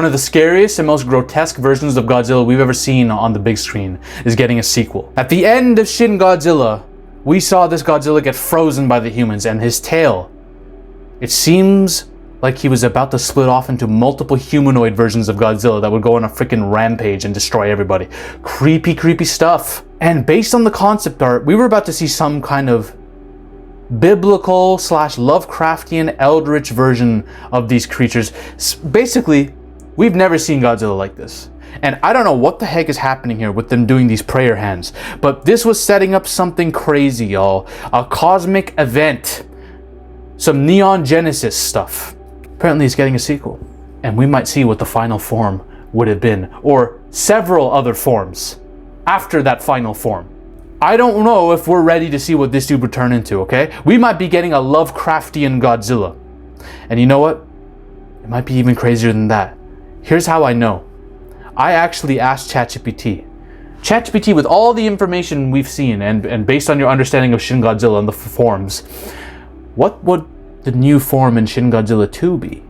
One of the scariest and most grotesque versions of Godzilla we've ever seen on the big screen is getting a sequel. At the end of Shin Godzilla, we saw this Godzilla get frozen by the humans, and his tail, it seems like he was about to split off into multiple humanoid versions of Godzilla that would go on a freaking rampage and destroy everybody. Creepy, creepy stuff. And based on the concept art, we were about to see some kind of biblical / Lovecraftian eldritch version of these creatures. Basically, we've never seen Godzilla like this. And I don't know what the heck is happening here with them doing these prayer hands, but this was setting up something crazy, y'all. A cosmic event. Some Neon Genesis stuff. Apparently it's getting a sequel, and we might see what the final form would have been, or several other forms after that final form. I don't know if we're ready to see what this dude would turn into, okay? We might be getting a Lovecraftian Godzilla. And you know what? It might be even crazier than that. Here's how I know. I actually asked ChatGPT. ChatGPT, with all the information we've seen, and based on your understanding of Shin Godzilla and the forms, what would the new form in Shin Godzilla 2 be?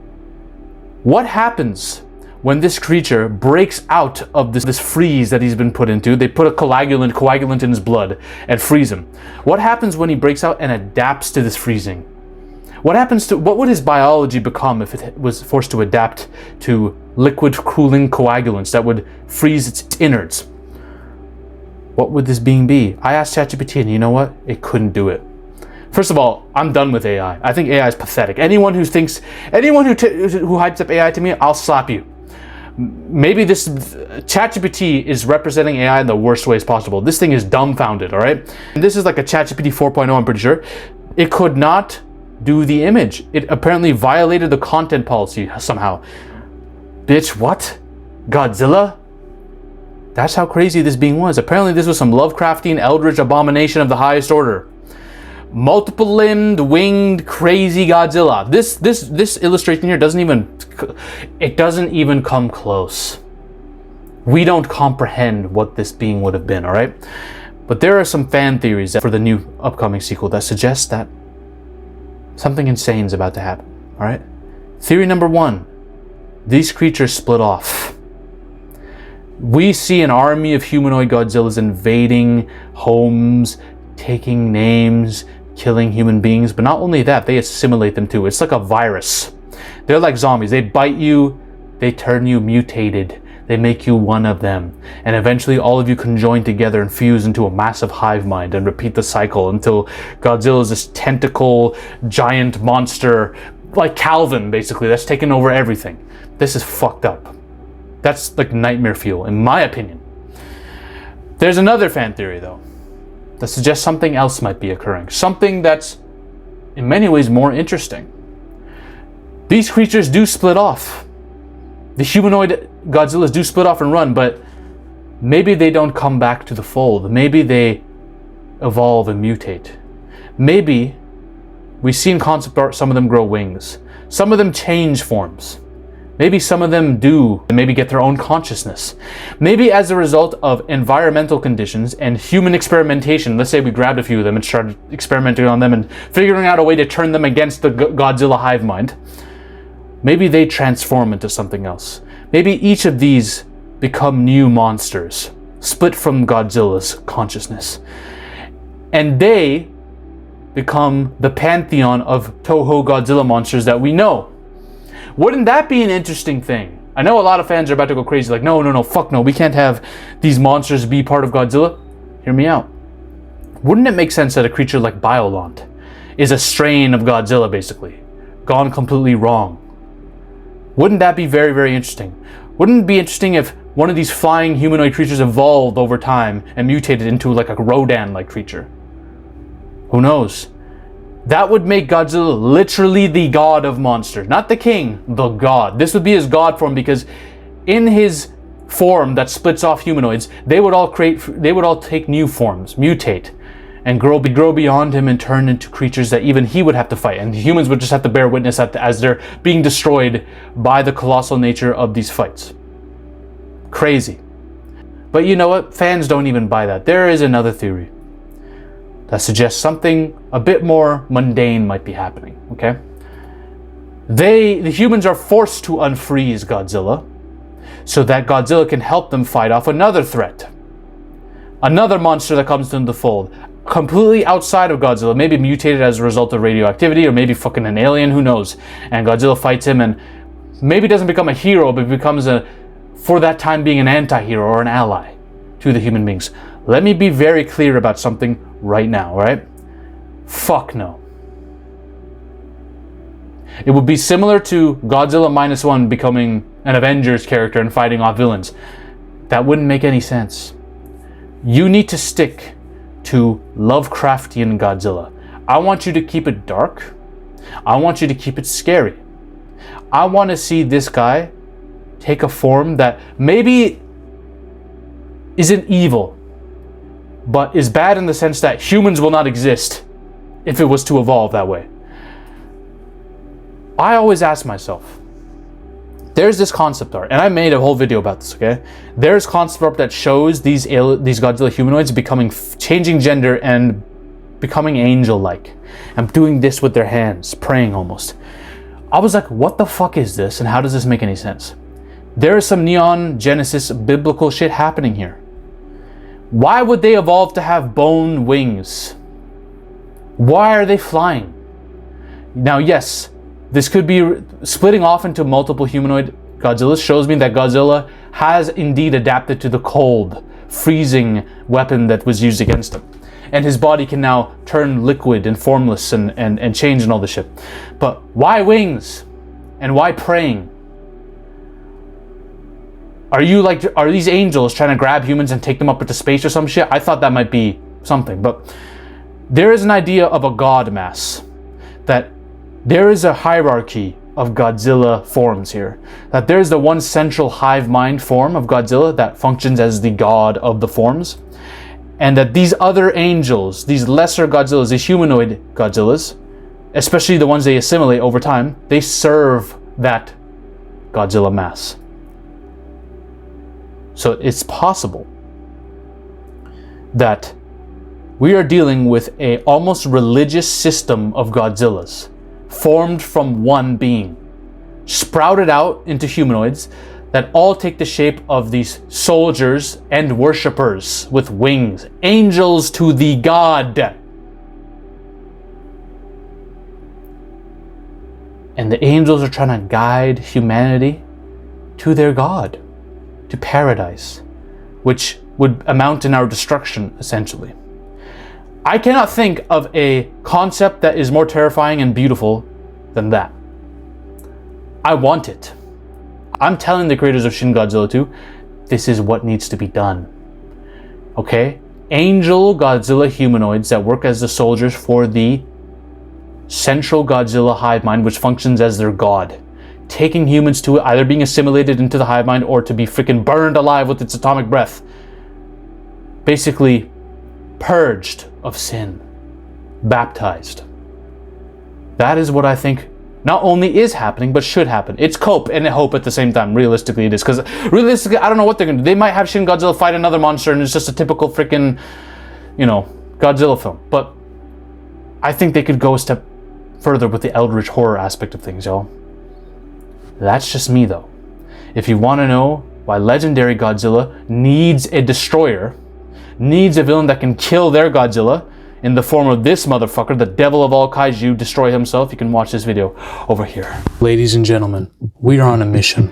What happens when this creature breaks out of this freeze that he's been put into? They put a coagulant in his blood and freeze him. What happens when he breaks out and adapts to this freezing? What would his biology become if it was forced to adapt to liquid cooling coagulants that would freeze its innards? What would this being be? I asked ChatGPT, and you know what? It couldn't do it. First of all, I'm done with AI. I think AI is pathetic. Anyone who hypes up AI to me, I'll slap you. Maybe this ChatGPT is representing AI in the worst ways possible. This thing is dumbfounded, all right? And this is like a ChatGPT 4.0, I'm pretty sure. It could not do the image. It apparently violated the content policy somehow. Bitch, what? Godzilla? That's how crazy this being was. Apparently this was some Lovecraftian eldritch abomination of the highest order. Multiple limbed, winged, crazy Godzilla. This illustration here doesn't even come close. We don't comprehend what this being would have been, all right? But there are some fan theories for the new upcoming sequel that suggest that something insane is about to happen, all right? Theory number 1, these creatures split off. We see an army of humanoid Godzillas invading homes, taking names, killing human beings, but not only that, they assimilate them too. It's like a virus. They're like zombies. They bite you, they turn you mutated, they make you one of them, and eventually all of you can join together and fuse into a massive hive mind and repeat the cycle until Godzilla is this tentacle giant monster like Calvin, basically, that's taken over everything. This is fucked up. That's like nightmare fuel, in my opinion. There's another fan theory though that suggests something else might be occurring. Something that's in many ways more interesting. These creatures do split off. The humanoid Godzillas do split off and run, but maybe they don't come back to the fold. Maybe they evolve and mutate. Maybe we've seen concept art, some of them grow wings. Some of them change forms. Maybe some of them do, and maybe get their own consciousness. Maybe as a result of environmental conditions and human experimentation, let's say we grabbed a few of them and started experimenting on them and figuring out a way to turn them against the Godzilla hive mind. Maybe they transform into something else. Maybe each of these become new monsters, split from Godzilla's consciousness. And they become the pantheon of Toho Godzilla monsters that we know. Wouldn't that be an interesting thing? I know a lot of fans are about to go crazy, like, no, fuck no, we can't have these monsters be part of Godzilla. Hear me out. Wouldn't it make sense that a creature like Biollante is a strain of Godzilla, basically, gone completely wrong? Wouldn't that be very, very interesting? Wouldn't it be interesting if one of these flying humanoid creatures evolved over time and mutated into like a Rodan-like creature? Who knows? That would make Godzilla literally the god of monsters. Not the king, the god. This would be his god form, because in his form that splits off humanoids, they would all take new forms, mutate, and grow beyond him and turn into creatures that even he would have to fight. And humans would just have to bear witness as they're being destroyed by the colossal nature of these fights. Crazy. But you know what? Fans don't even buy that. There is another theory that suggests something a bit more mundane might be happening, okay? The humans are forced to unfreeze Godzilla, so that Godzilla can help them fight off another threat. Another monster that comes into the fold, completely outside of Godzilla, maybe mutated as a result of radioactivity, or maybe fucking an alien, who knows. And Godzilla fights him and maybe doesn't become a hero, but becomes for that time being an anti-hero or an ally to the human beings. Let me be very clear about something right now, right? Fuck no. It would be similar to Godzilla -1 becoming an Avengers character and fighting off villains. That wouldn't make any sense. You need to stick to Lovecraftian Godzilla. I want you to keep it dark. I want you to keep it scary. I want to see this guy take a form that maybe isn't evil, but is bad in the sense that humans will not exist if it was to evolve that way. I always ask myself, there's this concept art, and I made a whole video about this, okay? There's concept art that shows these Godzilla humanoids changing gender and becoming angel-like, and doing this with their hands, praying almost. I was like, what the fuck is this, and how does this make any sense? There is some Neon Genesis biblical shit happening here. Why would they evolve to have bone wings? Why are they flying? Now, yes, this could be splitting off into multiple humanoid Godzillas. Shows me that Godzilla has indeed adapted to the cold, freezing weapon that was used against him. And his body can now turn liquid and formless and change and all this shit. But why wings? And why praying? Are these angels trying to grab humans and take them up into space or some shit? I thought that might be something. But there is an idea of a god mass, that there is a hierarchy of Godzilla forms here. That there's the one central hive mind form of Godzilla that functions as the god of the forms. And that these other angels, these lesser Godzillas, these humanoid Godzillas, especially the ones they assimilate over time, they serve that Godzilla mass. So it's possible that we are dealing with a almost religious system of Godzillas, formed from one being, sprouted out into humanoids that all take the shape of these soldiers and worshippers with wings, angels to the god. And the angels are trying to guide humanity to their god, to paradise, which would amount in our destruction, essentially. I cannot think of a concept that is more terrifying and beautiful than that. I want it. I'm telling the creators of Shin Godzilla 2, this is what needs to be done. Okay? Angel Godzilla humanoids that work as the soldiers for the central Godzilla hive mind, which functions as their god. Taking humans to it, either being assimilated into the hive mind or to be freaking burned alive with its atomic breath. Basically, purged of sin. Baptized. That is what I think not only is happening, but should happen. It's cope and hope at the same time. Realistically, it is. Because realistically, I don't know what they're going to do. They might have Shin Godzilla fight another monster and it's just a typical freaking, Godzilla film. But I think they could go a step further with the eldritch horror aspect of things, y'all. That's just me, though. If you want to know why legendary Godzilla needs a destroyer, needs a villain that can kill their Godzilla, in the form of this motherfucker, the devil of all kaiju, destroy himself, you can watch this video over here. Ladies and gentlemen, we are on a mission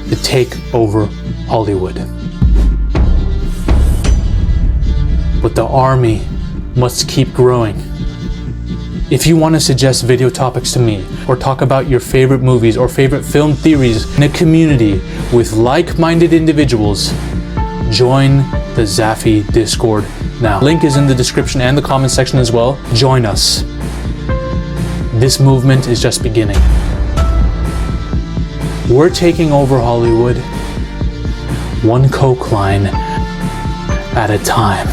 to take over Hollywood. But the army must keep growing. If you want to suggest video topics to me, or talk about your favorite movies or favorite film theories in a community with like-minded individuals, join the Zafy Discord now. Link is in the description and the comment section as well. Join us. This movement is just beginning. We're taking over Hollywood, one coke line at a time.